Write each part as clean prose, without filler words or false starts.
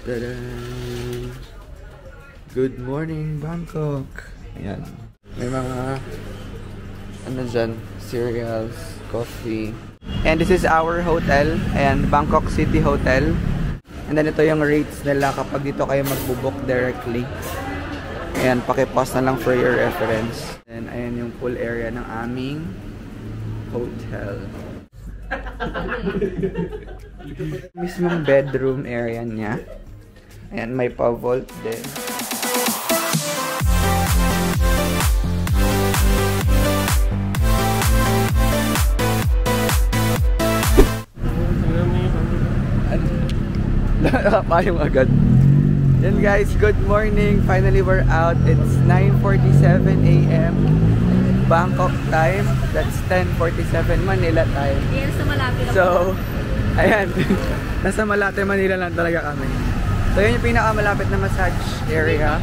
Tadaan! Good morning, Bangkok! Ayan. May mga ano dyan, cereals, coffee. And this is our hotel. Ayan, Bangkok City Hotel. And then ito yung rates nila kapag dito kayo magbubook directly. Ayan, pakipause na lang for your reference. And ayan yung pool area ng aming hotel. Mismong bedroom area niya. Ayan, may pa-vault din. Nakapayong agad. Yan guys, good morning. Finally, we're out. It's 9:47 AM Bangkok time. That's 10:47 Manila time. Yes, sa Malate lang. So, ayan. Nasa Malate, Manila lang talaga kami. So, yan yung pinakamalapit na massage area.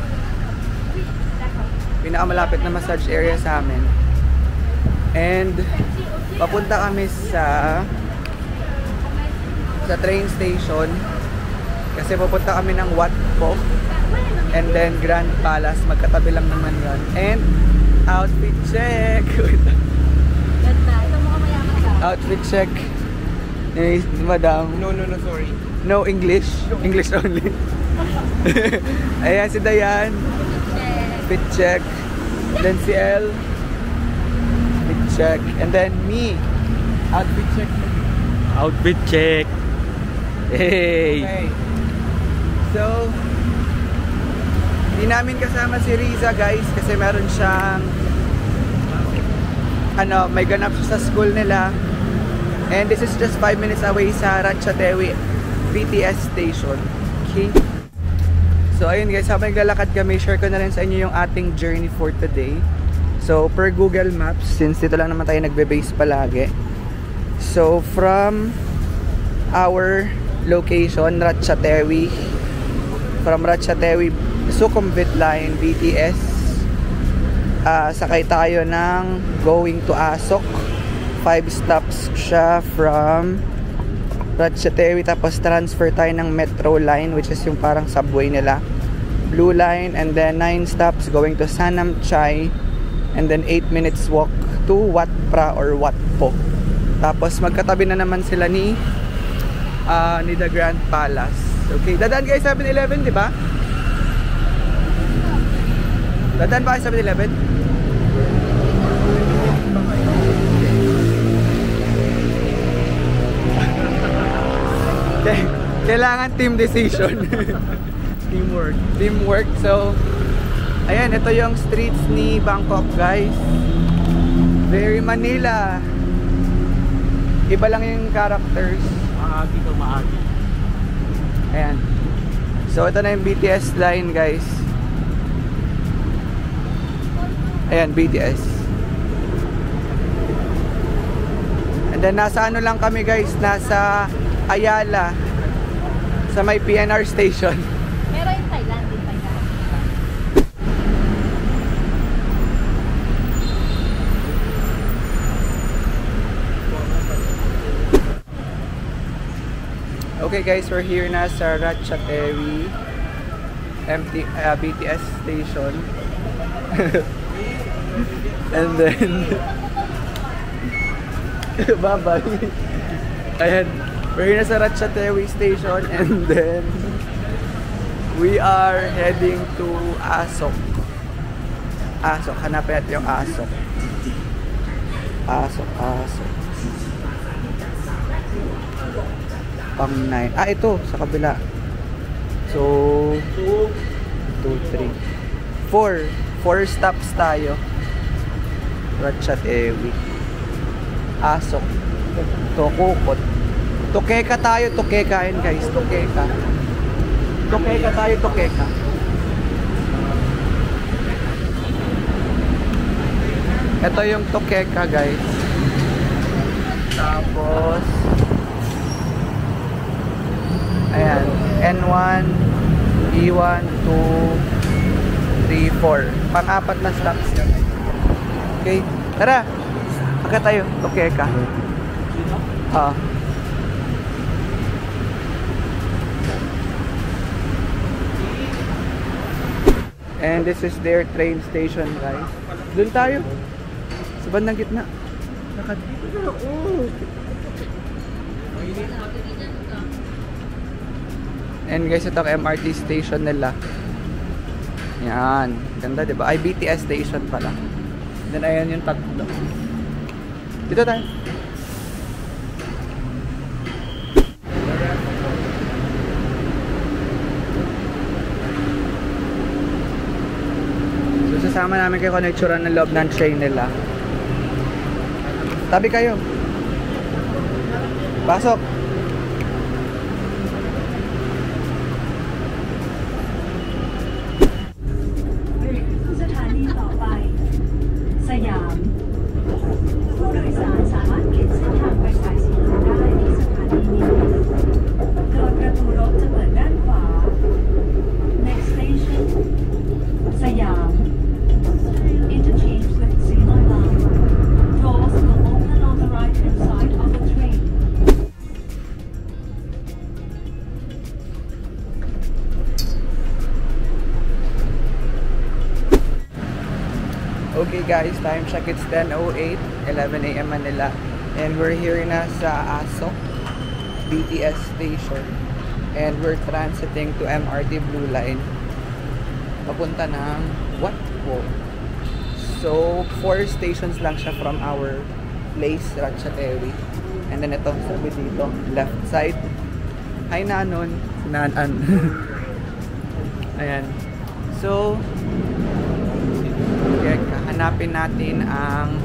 Pinakamalapit na massage area sa amin. And, papunta kami sa train station. Kasi pupunta kami ng Wat Pho and then Grand Palace, magkatabi lang naman yun. And outfit check. Ganda. Ito mo kamayaman ka. Outfit check ni Madam. No, sorry. No English. English only. Ayan si Dayan. Fit check. Then si El. Fit check. And then me. Outfit check. Outfit check. Hey. Okay. So, hindi namin kasama si Riza guys kasi meron siyang may ganap siya sa school nila. And this is just 5 minutes away sa Ratchathewi BTS station. Okay. So ayun guys, habang naglalakad kami, share ko na rin sa inyo yung ating journey for today. So per Google Maps, since dito lang naman tayo nagbe-base palagi. So from our location, Ratchathewi, from Ratchathewi Sukhumvit Line BTS, sakay tayo ng going to Asok. 5 stops siya from Ratchathewi, tapos transfer tayo ng Metro Line, which is yung parang subway nila, Blue Line, and then 9 stops going to Sanam Chai, and then 8 minutes walk to Wat Phra or Wat Pho. Tapos magkatabi na naman sila ni the Grand Palace. Okay, dadaan kayo 7-Eleven, di ba? Dadaan ba kayo 7-Eleven? Kailangan team decision. Teamwork. So, ayan, ito yung streets ni Bangkok, guys. Very Manila. Iba lang yung characters. Maagi to maagi. Ayan. So, ito na yung BTS line, guys. Ayan, BTS. And then, nasa ano lang kami, guys. Nasa Ayala. Sa may PNR station. Pero yung Thailand, din Thailand. Okay guys, we're here na sa Ratchathewi BTS station. And then bye-bye. Ayan, we're here na sa Ratchathewi station and then we are heading to Asok. Hanapin natin yung Asok. Pang 9. Ito, sa kabila. So, 2, 3, 4. 4 stops tayo. Ratchathewi. Asok. Tokokot. Tokeka tayo, Tokeka yun guys. Tokeka tayo, Tokeka. Ito yung Tokeka guys. Tapos ayan, N1, E1, 2, 3, 4. Pang-apat na stops yun. Okay, tara. Pagka tayo, Tokeka. And this is their train station, guys. Doon tayo. Sa bandang gitna. Lakad. And guys, ito ang MRT station nila. Yan. Ganda, diba? Ay, BTS station pala. Then, ayan yung tatlo. Dito tayo. So, sasama namin kayo kung itsura ng loob ng train nila. Tabi kayo. Pasok. Okay guys, time check, it's 10:08, 11 AM Manila, and we're here na sa ASO BTS station, and we're transiting to MRT Blue Line papunta ng Watpo. So 4 stations lang siya from our place, Ratchatewi, and then ito sabi dito left side. Hi Nanon, Nanan. Ayan, so hanapin natin ang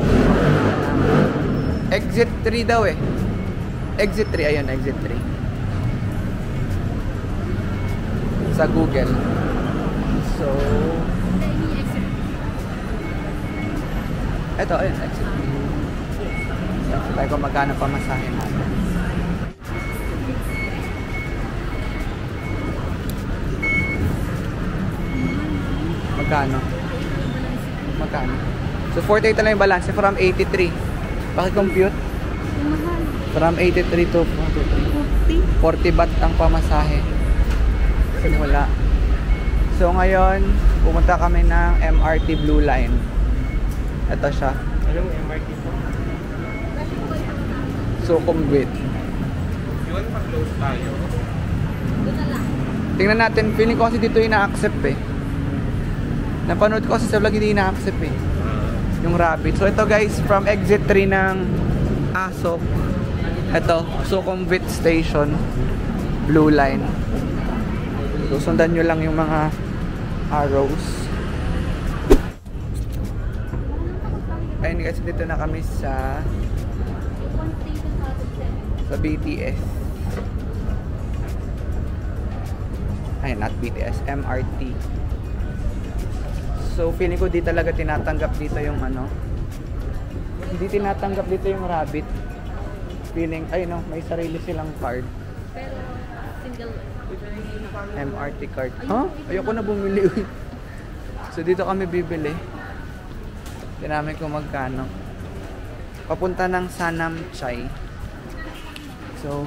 exit 3 daw eh. Exit 3, ayun, exit 3. Sa Google. So, eto, ayun, exit 3. So, tayo kung magkano pamasahin natin. Magkano? So 48 na lang yung balance from 83. Paki-compute? From 83 to 40 baht ang pamasahe. Simula. So ngayon, pumunta kami ng MRT Blue Line. Ito siya. Alam mo MRT po? Sukhumvit. Yun, pa-close tayo. Tingnan natin, feeling ko kasi dito yung na-accept eh. Napanood ko kasi sa vlog hindi na-accept eh. Yung Rapid. So ito guys, from exit 3 ng ASO. Ito, Sukhumvit Station. Blue Line. So sundan nyo lang yung mga arrows. Ayun guys, dito na kami sa BTS. Ay, not BTS, MRT. So feeling ko di talaga tinatanggap dito yung ano. Hindi tinatanggap dito yung Rabbit. Feeling, ay no, may sarili silang card. Pero single MRT card. Huh? Ayoko na bumili. So dito kami bibili. Tinamin ko magkano. Papunta ng Sanam Chai. So,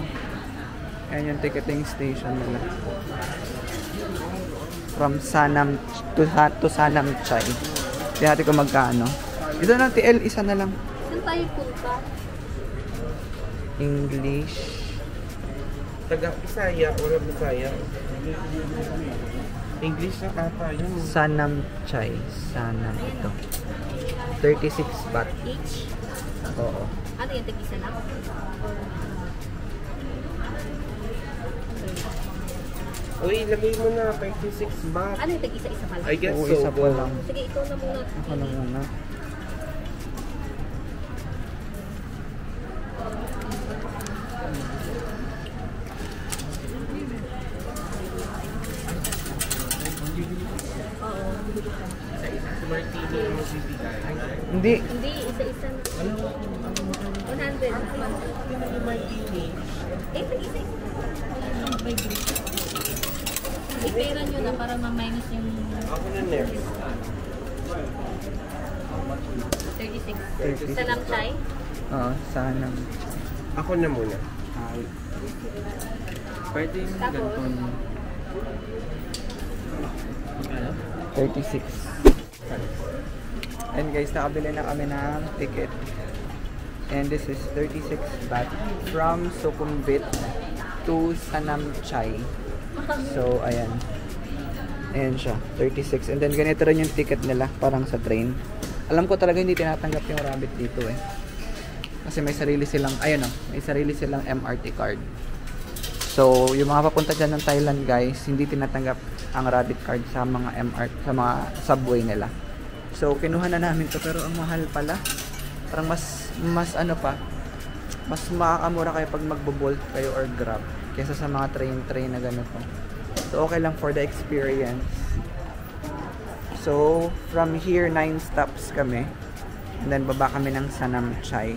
ayan yung ticketing station nila. From Sanam to Sanam Chai. Hindi natin kung magkano. Ito na, TL, isa na lang. saan tayo punta? English. Taga-Bisaya, wala Bisaya. English na kata yun. Sanam Chai. Sanam ito. 36 baht. Each? Oo. Ano yung tag-isa lang? Uy, lagay mo na 36 baht. Ano yung tag-isa-isa pala? I guess Oo, so. isa pa lang. Sige, ikaw na muna. Ako na muna. Martini ang magbibigay. Hindi. Hindi, isa-isa na. 100. Martini. Eh, tag-isa-isa. I-pera nyo na para ma-minus yung Ako na next. 36. Sa lang chai? Oo, Sanam. Ako na muna. Ay. Pwede yung Tapos? ganito. Ano? 36. And guys, nakabili na kami ng ticket. And this is 36 baht from Sukhumvit to Sanam Chai. So, ayan. Ayan siya, 36. And then ganito rin yung ticket nila, parang sa train. Alam ko talaga hindi tinatanggap yung rabbit dito eh. Kasi may sarili silang, ayun oh, may sarili silang MRT card. So, yung mga papunta dyan ng Thailand guys, hindi tinatanggap ang rabbit card sa mga sa mga subway nila. So, kinuha na namin to pero ang mahal pala. Parang mas ano pa, mas makakamura kayo pag magbo-Bolt kayo or Grab kaysa sa mga train na ganito. So, okay lang for the experience. So, from here, 9 stops kami. And then, baba kami ng Sanam Chai.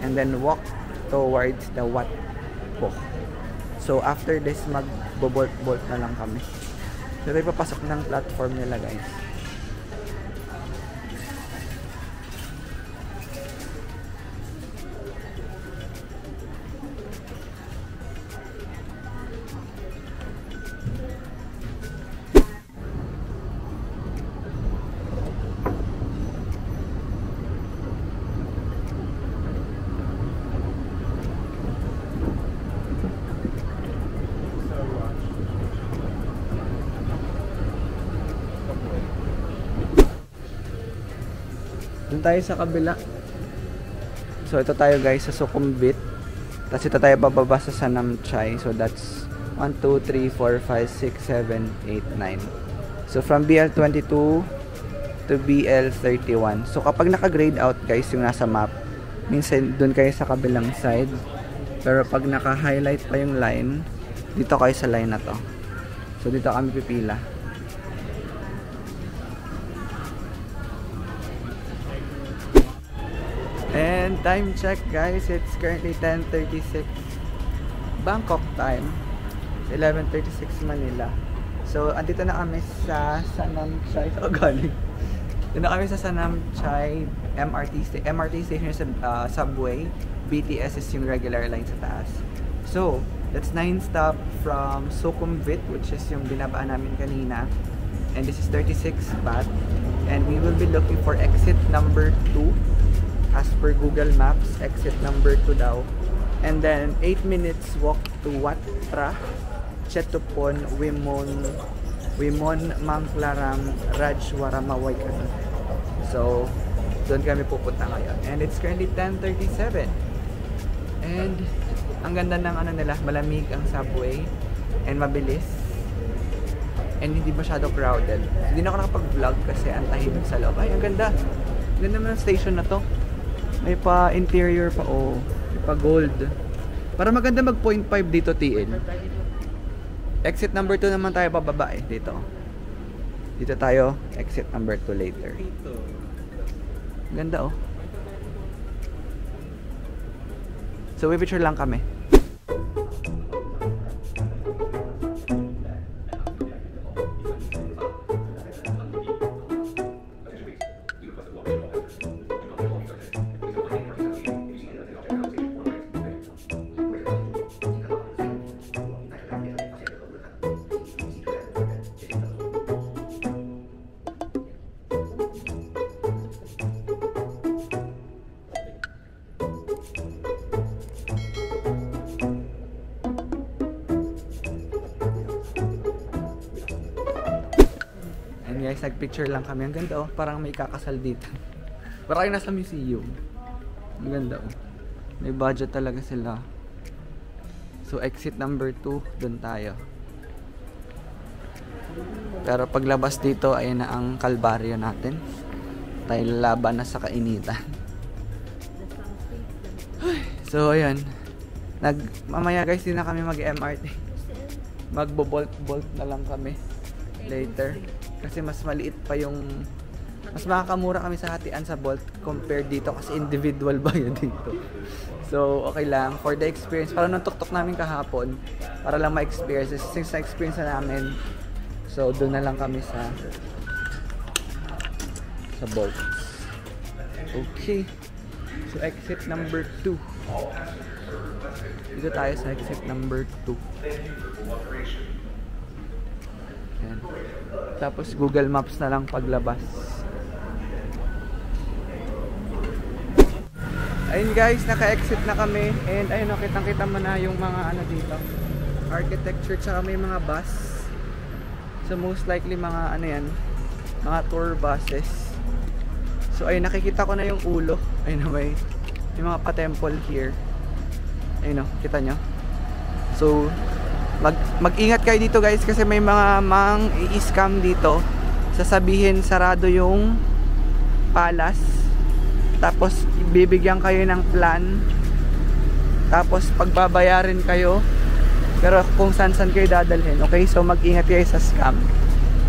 And then, walk towards the Wat Po. So, after this, mag-bolt na lang kami. So, tayo papasok ng platform nila, guys. Doon tayo sa kabila. So ito tayo guys sa Sukhumvit. Tapos ito tayo bababa sa Sanam Chai. So that's 1, 2, 3, 4, 5, 6, 7, 8, 9. So from BL22 to BL31. So kapag naka-grade out guys yung nasa map, minsan doon kayo sa kabilang side. Pero pag naka-highlight pa yung line, dito kayo sa line na to. So dito kami pipila. And time check guys, it's currently 10:36 Bangkok time, 11:36 Manila. So andito na kami sa Sanam Chai. Dito na kami sa Sanam Chai MRT station sa subway. BTS is yung regular line sa taas. So that's 9 stop from Sukhumvit, which is yung binabaan namin kanina. And this is 36 baht. And we will be looking for exit number 2. As per Google Maps, exit number 2 daw. And then 8 minutes walk to Wat Phra, Chetupon, Wimon, Mangklaram, Rajwaramaway. So, doon kami pupunta ngayon. And it's currently 10:37. And ang ganda ng ano nila, malamig ang subway and mabilis. And hindi masyado crowded. Hindi na ako nakapag-vlog kasi ang tahimik sa loob. Ay, ang ganda. Ang ganda naman ang station na to. May pa interior pa, oh. May pa gold. Para maganda mag 0.5 dito, TL. Exit number 2 naman tayo bababa eh, dito. Dito tayo, exit number 2 later. Ganda, oh. So, we picture lang kami. Guys, nagpicture lang kami. Ang ganda, oh. Parang may kakasal dito. Parang nasa museum. Ang ganda, oh. May budget talaga sila. So, exit number 2, dun tayo. Pero paglabas dito, ayun na ang kalbaryo natin. Tayo laban na sa kainitan. So, ayun. Mamaya guys, hindi na kami mag-MRT. Magbo-bolt na lang kami later. Kasi mas maliit pa yung, mas makakamura kami sa hatian sa Bolt compared dito kasi individual ba yun dito. So okay lang for the experience. Parang nung tuktok namin kahapon para lang ma-experience. Since na-experience na namin, so doon na lang kami sa Bolt. Okay, so exit number 2. Dito tayo sa exit number 2. Ayan. Tapos Google Maps na lang paglabas. Ayun guys, naka-exit na kami. And ayun, kitang-kita mo na yung mga ano dito, architecture, tsaka may mga bus. So most likely mga ano yan, mga tour buses. So ayun, nakikita ko na yung ulo. Ayun na, may mga pa-temple here. Ayun o, kita nyo. So mag-ingat kayo dito guys, kasi may mga i-scam dito. Sasabihin sarado yung palace, tapos bibigyan kayo ng plan, tapos pagbabayarin kayo, pero kung saan kayo dadalhin. Okay, so mag-ingat kayo sa scam.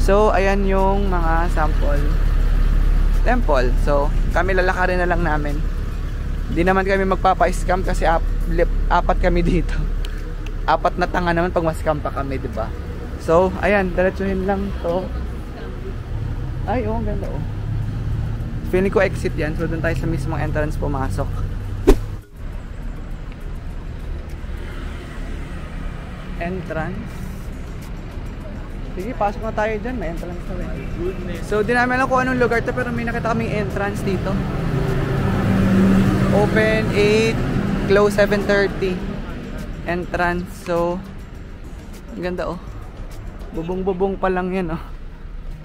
So ayan yung mga sample temple. So kami lalakarin na lang namin. Hindi naman kami magpapa-scam kasi apat kami dito. Apat na tanga naman pag mas-scam pa kami, diba? So ayan, diretsuhin lang to. Ay, oh, ang ganda oh. Feeling ko exit yan, so doon tayo sa mismong entrance pumasok. Entrance. Sige, pasok na tayo dyan, may entrance na rin. So di namin alam kung anong lugar to, pero may nakita kaming entrance dito. Open 8, close 7:30. Entrance, so ang ganda oh. Bubong-bubong pa lang yan oh.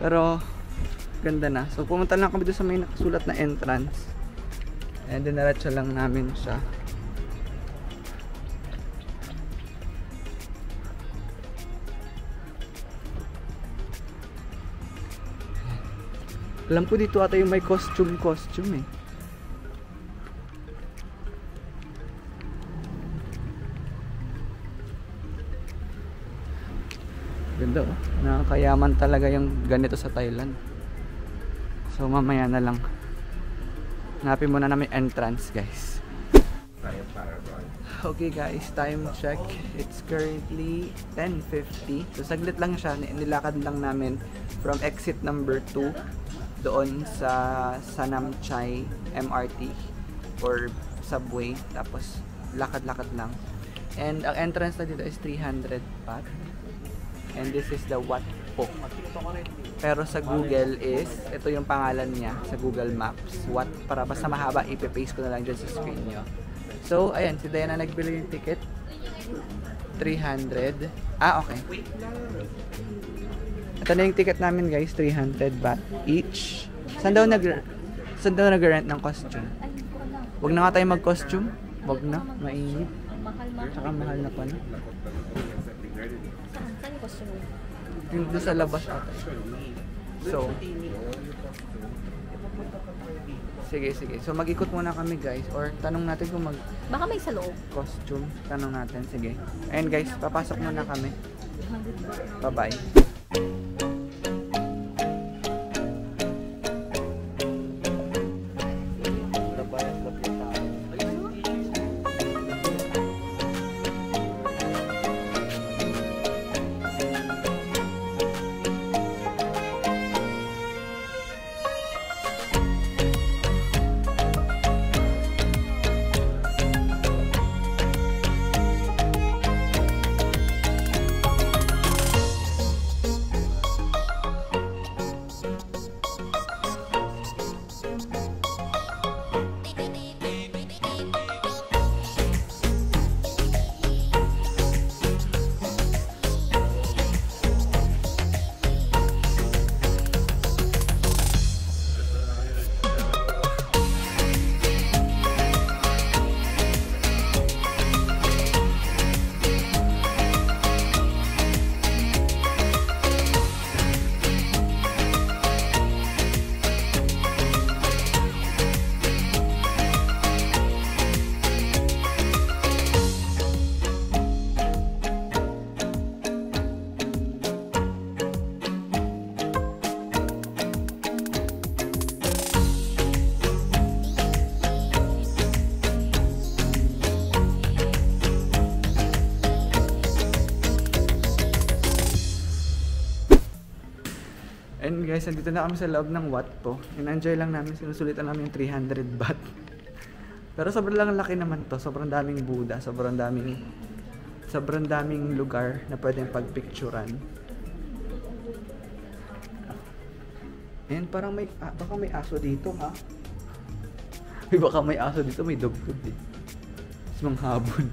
Pero ganda na. So pumunta lang kami doon sa may nakasulat na entrance. And then diretso lang namin siya. Alam ko dito ata yung may costume eh. Ganda oh. Nakakayaman talaga yung ganito sa Thailand. So mamaya na lang. Hanapin muna namin entrance guys. Okay guys, time check. It's currently 10:50. So saglit lang siya. Nilakad lang namin from exit number 2 doon sa Sanamchai MRT or subway. Tapos lakad-lakad lang. And ang entrance na dito is 300 baht. And this is the Wat Po. Pero sa Google is, ito yung pangalan niya sa Google Maps. What? Para basta mahaba, ipe-paste ko na lang dyan sa screen nyo. So, ayan, si Diana nagbili yung ticket. 300. Ah, okay. Ito na yung ticket namin guys, 300 baht each. Saan daw nag-rent ng costume? Huwag na nga tayo mag-costume. Huwag na, mainit. Tsaka mahal na pa na. Saan yung costume? Yung doon sa labas ata. So, sige. So mag-ikot muna kami guys. Or tanong natin kung Baka may sa loob. costume. Tanong natin, sige. Ayun guys, papasok muna kami. Bye-bye. And guys, nandito na kami sa loob ng Wat Po. In-enjoy lang namin, sinusulitan namin yung 300 baht. Pero sobrang lang laki naman to. Sobrang daming Buddha, sobrang daming lugar na pwedeng pagpicturan. And parang may, baka may aso dito ha. Ay, baka may aso dito, may dog-dog eh. Mas manghabon.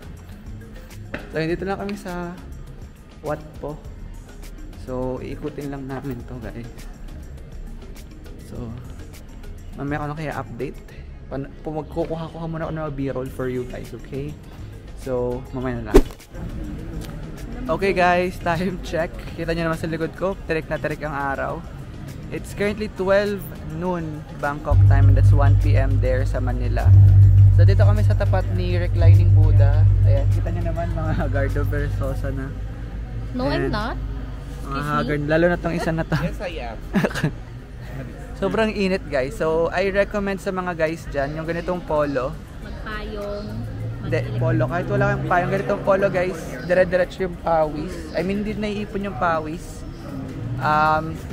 So, dito lang kami sa Watpo. So, iikutin lang namin to guys. So, mamaya ko na kaya update. Magkukuha muna ako ng B-roll for you guys, okay? So, mamaya na lang. Okay guys, time check. Kita nyo naman sa likod ko, tirik na tirik ang araw. It's currently 12 noon Bangkok time and that's 1 PM there sa Manila. So dito kami sa tapat ni Reclining Buddha. Ayan, kita nyo naman mga Gardo Versosa na. No, I'm not. Mga haggard, lalo na tong isa na to. Yes, I am. Sobrang init guys. So I recommend sa mga guys dyan, yung ganitong polo. Magpayong. Hindi, polo. Kahit wala kang payong, ganitong polo guys, dire-diretso yung pawis. I mean, hindi naiipon yung pawis.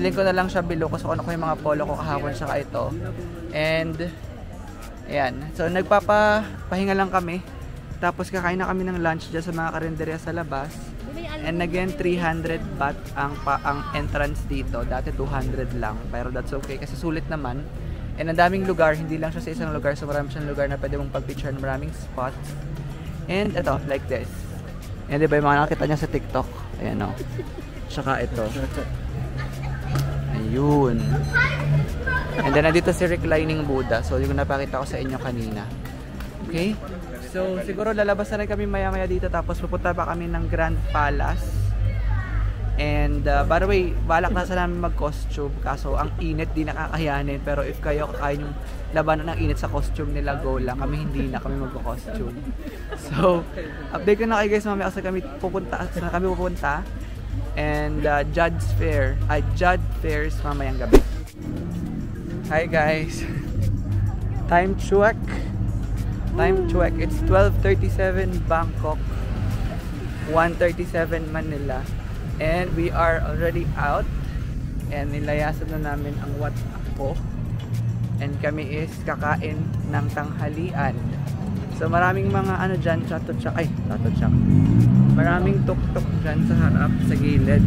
Link ko na lang siya below kasi ano ko yung mga polo ko kahapon saka ito. And ayan, so nagpapahinga lang kami. Tapos kakain na kami ng lunch dyan sa mga karinderya sa labas. And again, 300 baht ang entrance dito. Dati 200 lang, pero that's okay kasi sulit naman. And ang daming lugar, hindi lang siya sa isang lugar. So marami siyang lugar na pwede mong pag-picture ng maraming spots. And ito, like this. And diba yung mga nakita niya sa TikTok? Ayan o. Tsaka ito. Ayun. And then nandito si Reclining Buddha. So yung napakita ko sa inyo kanina. Okay? So siguro lalabas na rin kami maya-maya dito. Tapos pupunta pa kami ng Grand Palace. And by the way, balak na sa namin mag-costume. Kaso ang init di nakakayanin. Pero if kayo kakain yung labanan ng init sa costume nila, go lang. Kami hindi na kami mag-costume. So update ko na kayo guys mamaya kasi kami pupunta. Saan kami pupunta. And Judge Fairs mamayang gabi. Hi guys. Time check. It's 12:37 Bangkok, 1:37 Manila. And we are already out. And nilayasan na namin ang Watpo. And kami is kakain ng tanghalian. So maraming mga ano dyan, chato-chak. Maraming tuk-tuk dyan sa harap, sa gilid.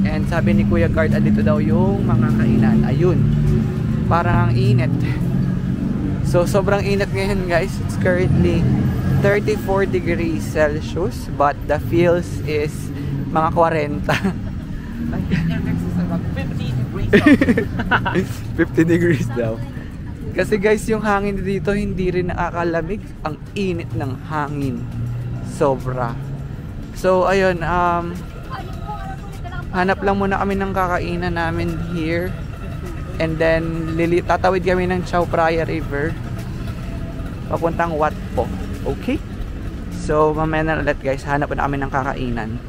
And sabi ni Kuya Guard, dito daw yung mga kainan. Ayun. Parang ang init. So sobrang init ngayon guys. It's currently 34 degrees Celsius. But the feels is mga 40. 50 degrees daw. Kasi guys, yung hangin dito hindi rin nakakalamig. Ang init ng hangin. Sobra. So ayun, hanap lang muna kami ng kakainan namin here. And then tatawid kami ng Chao Phraya River papuntang Watpo. Okay? So mamaya na ulit guys, hanap na kami ng kakainan.